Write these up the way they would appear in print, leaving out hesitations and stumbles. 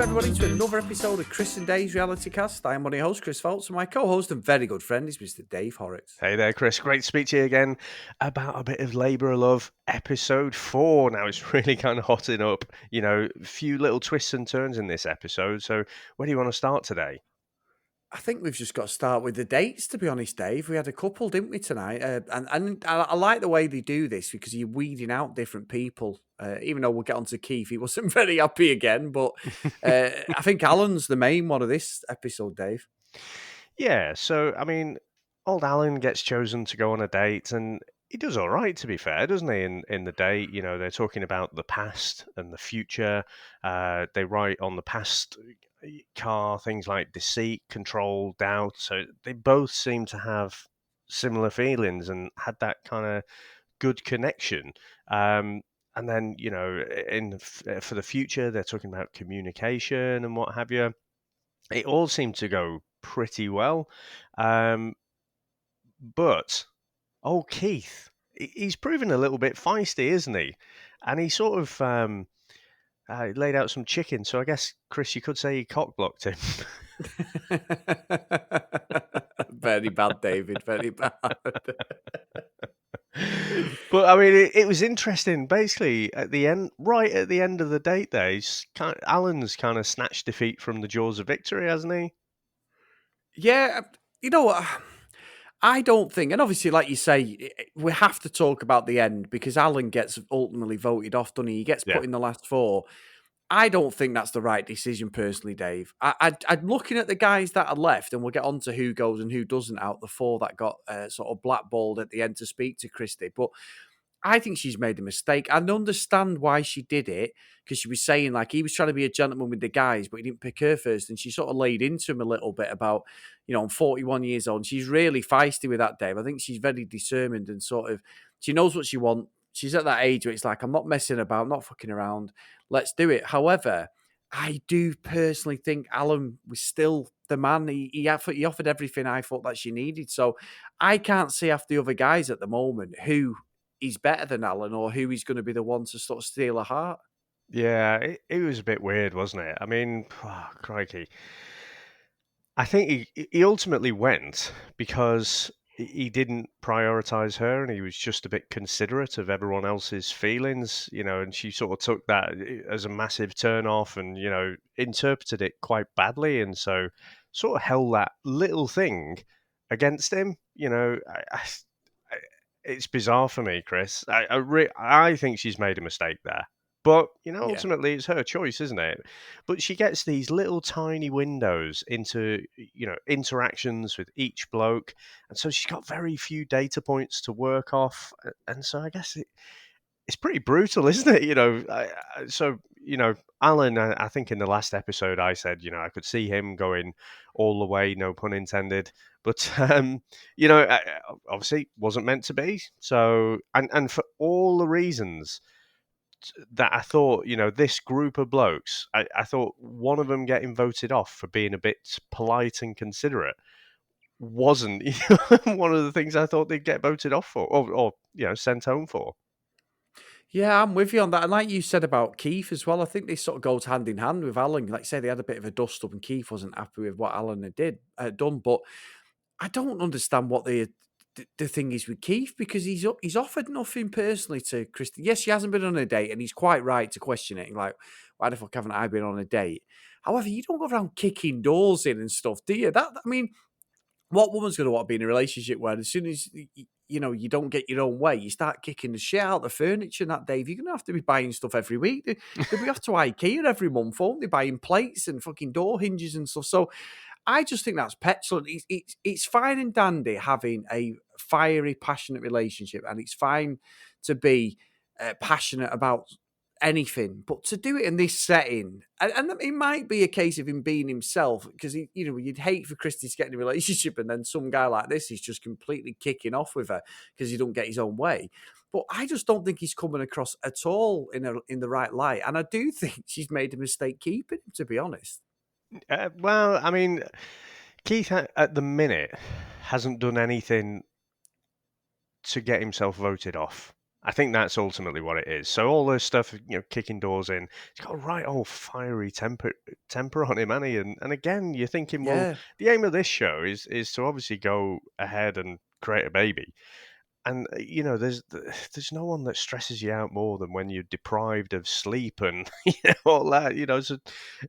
everybody to another episode of Chris and Dave's Reality Cast. I am one of your hosts, Chris Foltz, and my co-host and very good friend is Mr. Dave Horrocks. Hey there, Chris. Great to speak to you again about a bit of Labour of Love, episode 4. Now, it's really kind of hotting up, a few little twists and turns in this episode. So, where do you want to start today? I think we've just got to start with the dates, to be honest, Dave. We had a couple, didn't we, tonight? And I like the way they do this because you're weeding out different people. Even though we'll get on to Keith, he wasn't very happy again. But I think Alan's the main one of this episode, Dave. Yeah, so, old Alan gets chosen to go on a date, and he does all right, to be fair, doesn't he, in the date? They're talking about the past and the future. They write on the past car things like deceit, control, doubt. So they both seem to have similar feelings and had that kind of good connection. And then, for the future, they're talking about communication and what have you. It all seemed to go pretty well. But Keith, he's proven a little bit feisty, isn't he? And he sort of laid out some chicken. So I guess, Chris, you could say he cock-blocked him. Very bad, David. Very bad. But it was interesting. Basically, right at the end of the date, there, Alan's kind of snatched defeat from the jaws of victory, hasn't he? Yeah, you know what? I don't think, and obviously, like you say, we have to talk about the end because Alan gets ultimately voted off, doesn't he? He gets put in the last 4. I don't think that's the right decision, personally, Dave. I'm looking at the guys that are left, and we'll get on to who goes and who doesn't out the 4 that got sort of blackballed at the end to speak to Kristy. But I think she's made a mistake. I understand why she did it because she was saying like he was trying to be a gentleman with the guys, but he didn't pick her first. And she sort of laid into him a little bit about, I'm 41 years old. And she's really feisty with that, Dave. I think she's very determined and sort of, she knows what she wants. She's at that age where it's like, I'm not messing about, I'm not fucking around. Let's do it. However, I do personally think Alan was still the man. He offered everything I thought that she needed. So I can't see after the other guys at the moment who is better than Alan or who is going to be the one to sort of steal her heart. Yeah, it was a bit weird, wasn't it? Crikey. I think he ultimately went because he didn't prioritize her and he was just a bit considerate of everyone else's feelings, and she sort of took that as a massive turn off and, interpreted it quite badly. And so sort of held that little thing against him. It's bizarre for me, Chris. I think she's made a mistake there. But, ultimately it's her choice, isn't it? But she gets these little tiny windows into, interactions with each bloke. And so she's got very few data points to work off. And so I guess it's pretty brutal, isn't it? Alan, I think in the last episode I said, I could see him going all the way, no pun intended. But, obviously wasn't meant to be. So, and for all the reasons that I thought, this group of blokes, I thought one of them getting voted off for being a bit polite and considerate wasn't one of the things I thought they'd get voted off for or sent home for. Yeah, I'm with you on that. And like you said about Keith as well, I think this sort of goes hand in hand with Alan. Like say they had a bit of a dust up and Keith wasn't happy with what Alan had done. But I don't understand what the thing is with Keith because he's offered nothing personally to Kristy. Yes, she hasn't been on a date, and he's quite right to question it. Like, why the fuck haven't I been on a date? However, you don't go around kicking doors in and stuff, do you? What woman's going to want to be in a relationship where as soon as you don't get your own way, you start kicking the shit out the furniture and that, Dave? You're going to have to be buying stuff every week. They'll be off to IKEA every month, won't they? Buying plates and fucking door hinges and stuff. So I just think that's petulant. It's fine and dandy having a fiery, passionate relationship, and it's fine to be passionate about anything, but to do it in this setting, and it might be a case of him being himself, because you'd hate for Kristy to get in a relationship and then some guy like this is just completely kicking off with her because he don't get his own way. But I just don't think he's coming across at all in the right light, and I do think she's made a mistake keeping him, to be honest. Keith at the minute hasn't done anything to get himself voted off. I think that's ultimately what it is. So all this stuff, kicking doors in, he's got a right old fiery temper on him, hasn't he? And again, you're thinking, well, Yeah, the aim of this show is to obviously go ahead and create a baby. And there's no one that stresses you out more than when you're deprived of sleep and all that. So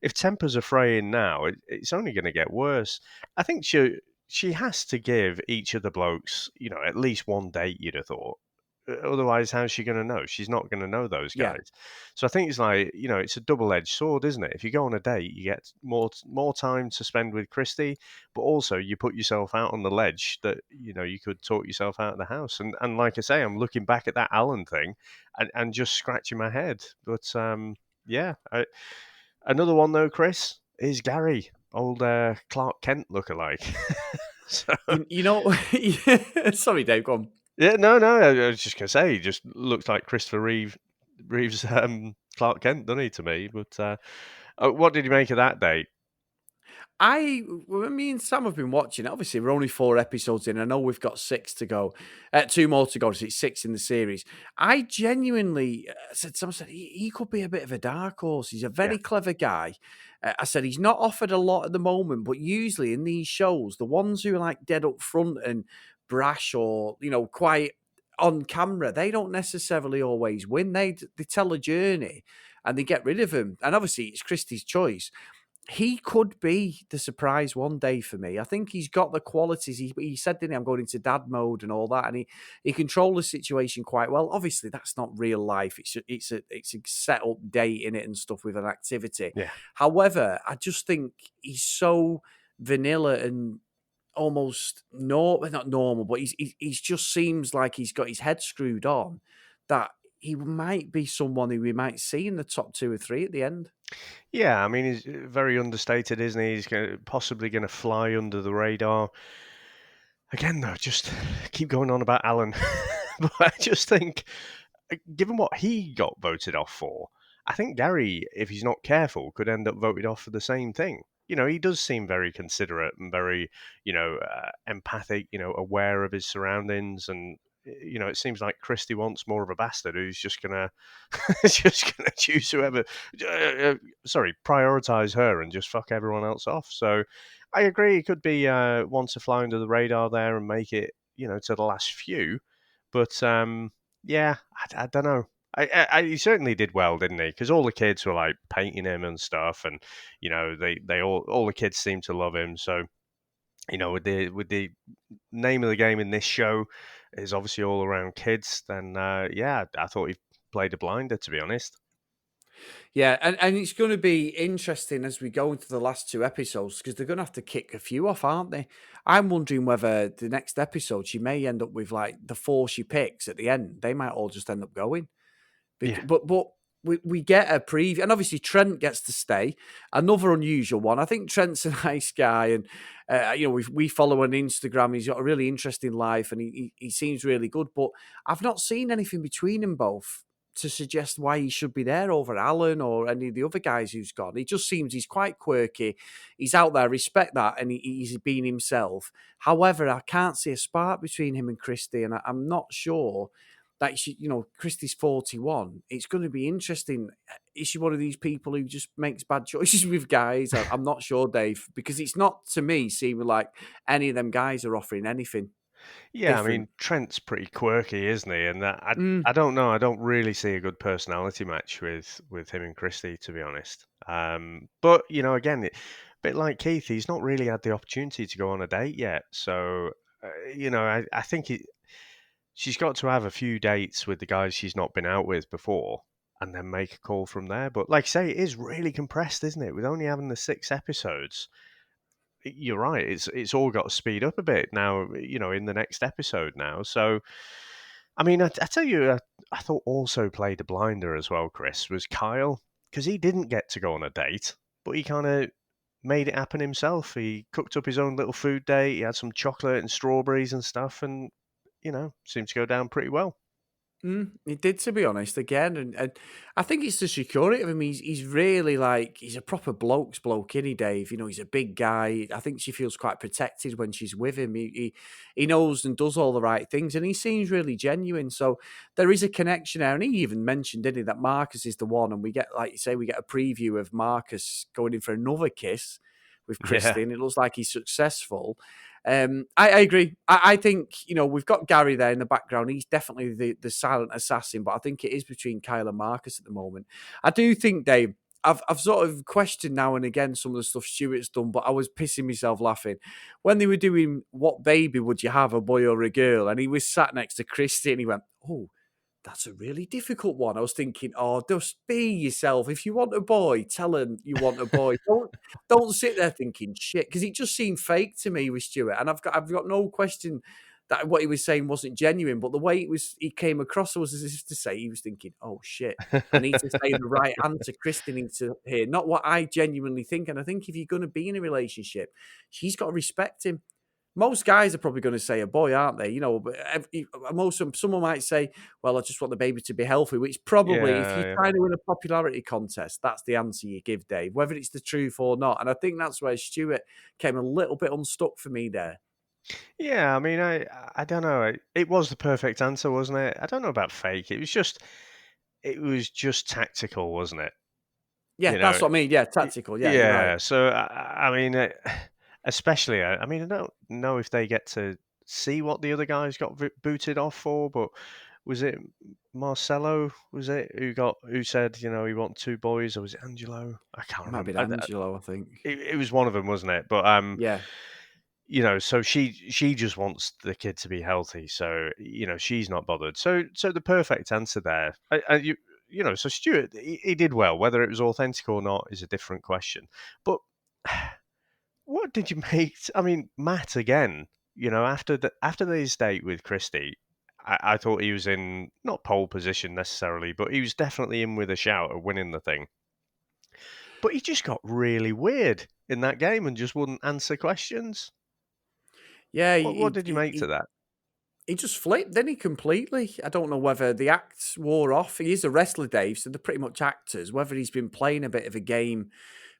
if tempers are fraying now, it's only going to get worse. I think she has to give each of the blokes, at least one date. You'd have thought. Otherwise, how's she going to know? She's not going to know those yeah. guys. So I think it's like it's a double-edged sword, isn't it? If you go on a date, you get more time to spend with Kristy, but also you put yourself out on the ledge that you could talk yourself out of the house. And like I say, I'm looking back at that Alan thing and just scratching my head. But yeah, another one though, Chris, is Gary, old Clark Kent lookalike. So You know, sorry, Dave. Go on. yeah, no, I was just gonna say, he just looks like Christopher Reeves, Clark Kent, doesn't he, to me? But what did you make of that date? Me and Sam have been watching it. Obviously, we're only 4 episodes in. I know we've got 6 to go, 2 more to go. So it's 6 in the series. I genuinely said, someone said he could be a bit of a dark horse. He's a Yeah, very clever guy. I said he's not offered a lot at the moment, but usually in these shows, the ones who are like dead up front and brash or quite on camera, they don't necessarily always win. They tell a journey and they get rid of him. And obviously, it's Christie's choice. He could be the surprise one day for me. I think he's got the qualities. He said, didn't he, I'm going into dad mode and all that, and he controlled the situation quite well. Obviously, that's not real life. It's a set up date in it and stuff with an activity. yeah. However, I just think he's so vanilla and almost not normal, but he's just seems like he's got his head screwed on that he might be someone who we might see in the top 2 or 3 at the end. Yeah, I mean, he's very understated, isn't he? He's possibly going to fly under the radar. Again, though, just keep going on about Alan. But I just think, given what he got voted off for, I think Gary, if he's not careful, could end up voted off for the same thing. He does seem very considerate and very, empathic, aware of his surroundings. And, it seems like Christy wants more of a bastard who's just going to just going to choose whoever, prioritize her and just fuck everyone else off. So I agree. It could be one to fly under the radar there and make it, to the last few. But yeah, I don't know. He certainly did well, didn't he? Because all the kids were like painting him and stuff, and they all the kids seemed to love him. So with the name of the game in this show is obviously all around kids, then yeah, I thought he played a blinder, to be honest. Yeah, and it's going to be interesting as we go into the last 2 episodes because they're going to have to kick a few off, aren't they? I'm wondering whether the next episode she may end up with like the 4 she picks at the end. They might all just end up going. Yeah, But we get a preview, and obviously Trent gets to stay. Another unusual one. I think Trent's a nice guy, and we follow on Instagram. He's got a really interesting life, and he seems really good. But I've not seen anything between them both to suggest why he should be there over Alan or any of the other guys who's gone. It just seems he's quite quirky. He's out there, respect that, and he's being himself. However, I can't see a spark between him and Christy, and I'm not sure like Christie's 41. It's going to be interesting. Is she one of these people who just makes bad choices with guys? I'm not sure, Dave, because it's not to me seeming like any of them guys are offering anything yeah. I different. mean, Trent's pretty quirky, isn't he? And that, Mm, I don't know. I don't really see a good personality match with him and Christy, to be honest. But again, a bit like Keith, he's not really had the opportunity to go on a date yet. So I think she's got to have a few dates with the guys she's not been out with before and then make a call from there. But like I say, it is really compressed, isn't it? With only having the 6 episodes, you're right. It's all got to speed up a bit now, in the next episode now. So, I mean, I tell you, I thought also played a blinder as well, Chris, was Kyle, because he didn't get to go on a date, but he kind of made it happen himself. He cooked up his own little food date. He had some chocolate and strawberries and stuff, and seemed to go down pretty well. He did, to be honest, again, and I think it's the security of him. He's really like he's a proper bloke, isn't he, Dave? You know, he's a big guy. I think she feels quite protected when she's with him. He knows and does all the right things, and he seems really genuine. So there is a connection there. And he even mentioned, didn't he, that Marcus is the one, and we get, like you say, we get a preview of Marcus going in for another kiss with Yeah, Kristy, and it looks like he's successful. I agree. I think, we've got Gary there in the background. He's definitely the silent assassin, but I think it is between Kyle and Marcus at the moment. I do think, Dave, I've sort of questioned now and again some of the stuff Stuart's done, but I was pissing myself laughing when they were doing "What baby would you have, a boy or a girl?" and he was sat next to Kristy, and he went, "Oh, that's a really difficult one." I was thinking, "Oh, just be yourself. If you want a boy, tell him you want a boy. Don't sit there thinking shit," because it just seemed fake to me with Stuart. And I've got no question that what he was saying wasn't genuine, but the way he came across was as if to say he was thinking, "Oh shit, I need to say the right answer. Kristen needs to hear, not what I genuinely think." And I think if you're going to be in a relationship, she's got to respect him. Most guys are probably going to say a boy, aren't they? But someone might say, "Well, I just want the baby to be healthy," which probably, if you're yeah, trying to win a popularity contest, that's the answer you give, Dave, whether it's the truth or not. And I think that's where Stuart came a little bit unstuck for me there. yeah. I mean, I don't know. It was the perfect answer, wasn't it? I don't know about fake. It was just tactical, wasn't it? Yeah, You know, that's what I mean. Yeah, tactical. Yeah, you're right. yeah. So I mean, especially, I mean, I don't know if they get to see what the other guys got booted off for, but was it Marcelo? Was it who said he want two boys, or was it Angelo? I can't It might have remember. been Angelo, I think. It was one of them, wasn't it? But Yeah. so she just wants the kid to be healthy, so she's not bothered. So the perfect answer there. So Stuart, he did well. Whether it was authentic or not is a different question. But what did you make? I mean, Matt again. After his date with Kristy, I thought he was in not pole position necessarily, but he was definitely in with a shout of winning the thing. But he just got really weird in that game and just wouldn't answer questions. Yeah, What did you make to that? he just flipped, didn't he, completely? I don't know whether the acts wore off. He is a wrestler, Dave, so they're pretty much actors. Whether he's been playing a bit of a game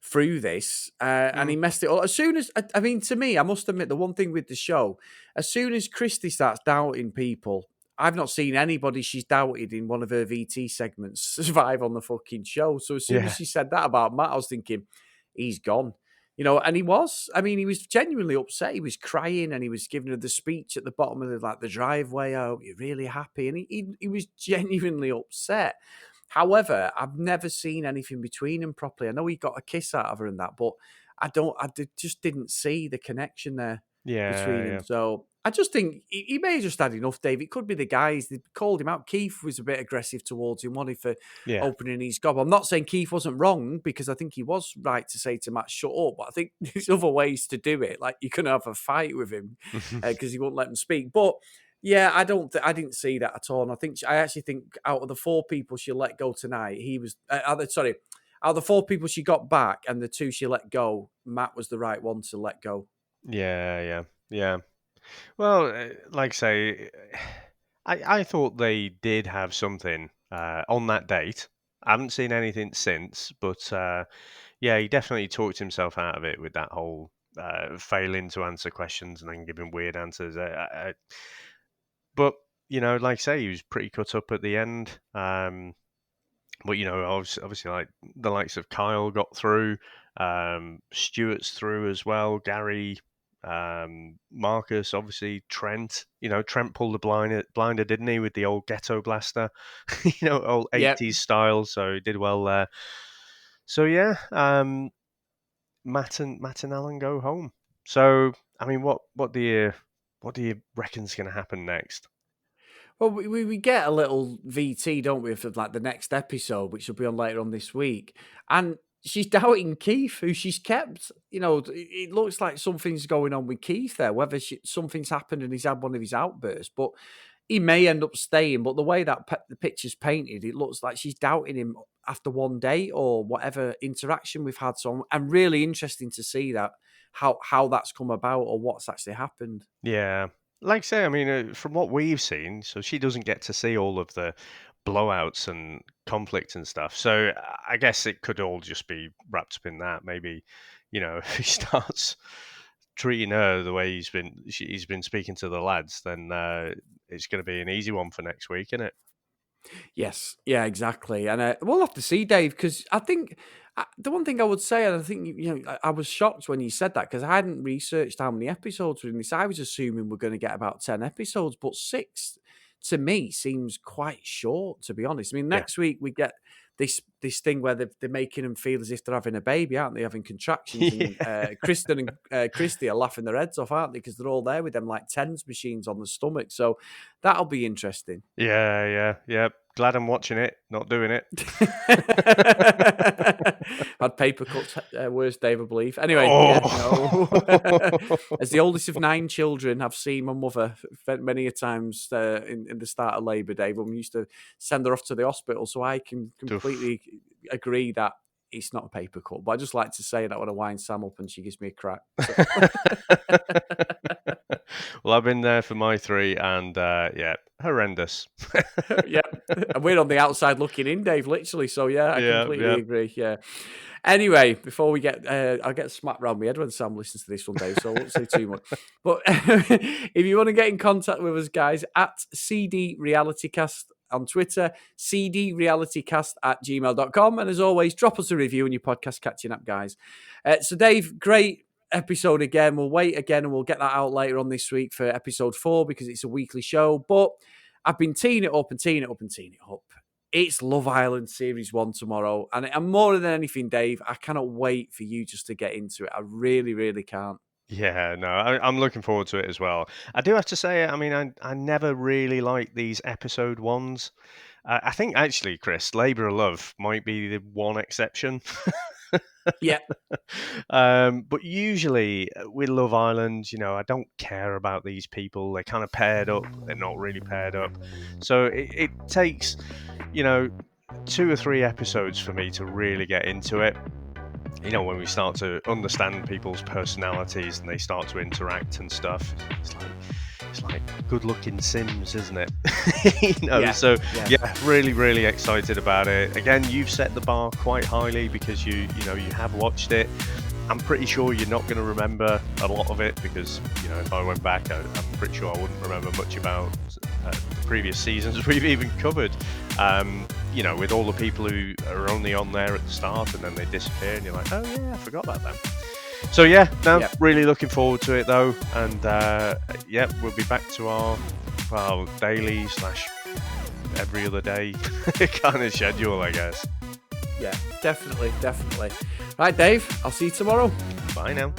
through this, and Mm, he messed it up. As soon as, I mean, to me, I must admit, the one thing with the show, as soon as Christy starts doubting people, I've not seen anybody she's doubted in one of her VT segments survive on the fucking show. So as soon as yeah, she said that about Matt, I was thinking, he's gone. And he was. I mean, he was genuinely upset. He was crying, and he was giving her the speech at the bottom of the driveway. "Oh, you're really happy," and he was genuinely upset. However, I've never seen anything between them properly. I know he got a kiss out of her and that, but just didn't see the connection there yeah, between them. yeah, So I just think he may have just had enough, Dave. It could be the guys. They called him out. Keith was a bit aggressive towards him, wanted for yeah. opening his gob. I'm not saying Keith wasn't wrong, because I think he was right to say to Matt, "Shut up." But I think there's other ways to do it. Like, you can have a fight with him because he won't let him speak. But yeah, I didn't see that at all. And I actually think out of the four people she let go tonight, he was sorry. Out of the four people she got back and the two she let go, Matt was the right one to let go. Yeah, yeah, yeah. Well, like I say, I thought they did have something on that date. I haven't seen anything since, but yeah, he definitely talked himself out of it with that whole failing to answer questions and then giving weird answers. But like I say, he was pretty cut up at the end. But obviously, like the likes of Kyle got through, Stewart's through as well, Gary, Marcus, obviously Trent. Trent pulled the blinder, didn't he, with the old ghetto blaster, old Yeah. 80s style. So he did well there. So yeah, Matt and Alan go home. So I mean, what do you reckon's going to happen next? Well, we get a little VT, don't we, for like the next episode, which will be on later on this week. And she's doubting Keith, who she's kept. It looks like something's going on with Keith there, whether something's happened and he's had one of his outbursts. But he may end up staying. But the way that the picture's painted, it looks like she's doubting him after one day or whatever interaction we've had. So I'm really interested to see that, how that's come about or what's actually happened. Yeah. like I say, I mean, from what we've seen, so she doesn't get to see all of the blowouts and conflict and stuff. So I guess it could all just be wrapped up in that. Maybe, if he starts treating her the way he's been speaking to the lads, then it's going to be an easy one for next week, isn't it? Yes, yeah, exactly. And we'll have to see, Dave, because I think the one thing I would say, and I think I was shocked when you said that because I hadn't researched how many episodes were in this. I was assuming we're going to get about 10 episodes, but six to me seems quite short, to be honest. I mean, Yeah. next week we get this thing where they're making them feel as if they're having a baby, aren't they? Having contractions, and Yeah. Kristen and Kristy are laughing their heads off, aren't they? Because they're all there with them like tens machines on the stomach. So that'll be interesting. Yeah. Glad I'm watching it, not doing it. Had paper cuts worse, Dave, I believe. Anyway, yeah, no. Oh. As the oldest of 9 children, I've seen my mother many a times in the start of Labour Day when we used to send her off to the hospital. So I can Oof. completely agree that it's not a paper cut. But I just like to say that when I wind Sam up and she gives me a crack. So. Well, I've been there for my 3, and yeah, horrendous. Yeah, and we're on the outside looking in, Dave, literally. So yeah, I completely Yeah. agree. Yeah. Anyway, before we get, I'll get smacked round my head when Sam listens to this one, Dave. So I won't say too much. But if you want to get in contact with us, guys, at cdrealitycast on Twitter, cdrealitycast@gmail.com, and as always, drop us a review on your podcast catching up, guys. So Dave, great episode again. We'll wait again and we'll get that out later on this week for episode 4 because it's a weekly show. But I've been teeing it up and teeing it up and teeing it up. It's Love Island Series 1 tomorrow. And more than anything, Dave, I cannot wait for you just to get into it. I really, really can't. Yeah, no, I'm looking forward to it as well. I do have to say, I mean, I never really like these episode ones. I think actually, Chris, Labour of Love might be the one exception. Yeah. But usually with Love Island, I don't care about these people. They're kind of paired up. They're not really paired up. So it takes, 2 or 3 episodes for me to really get into it. When we start to understand people's personalities and they start to interact and stuff, it's like good-looking Sims, isn't it? Yeah. So Yeah. yeah, really, really excited about it. Again, you've set the bar quite highly because you have watched it. I'm pretty sure you're not going to remember a lot of it because, if I went back, I'm pretty sure I wouldn't remember much about the previous seasons we've even covered. With all the people who are only on there at the start and then they disappear and you're like, oh yeah, I forgot about them. So yeah, really looking forward to it though. And we'll be back to our daily / every other day kind of schedule, I guess. Yeah, definitely. Right, Dave, I'll see you tomorrow. Bye now.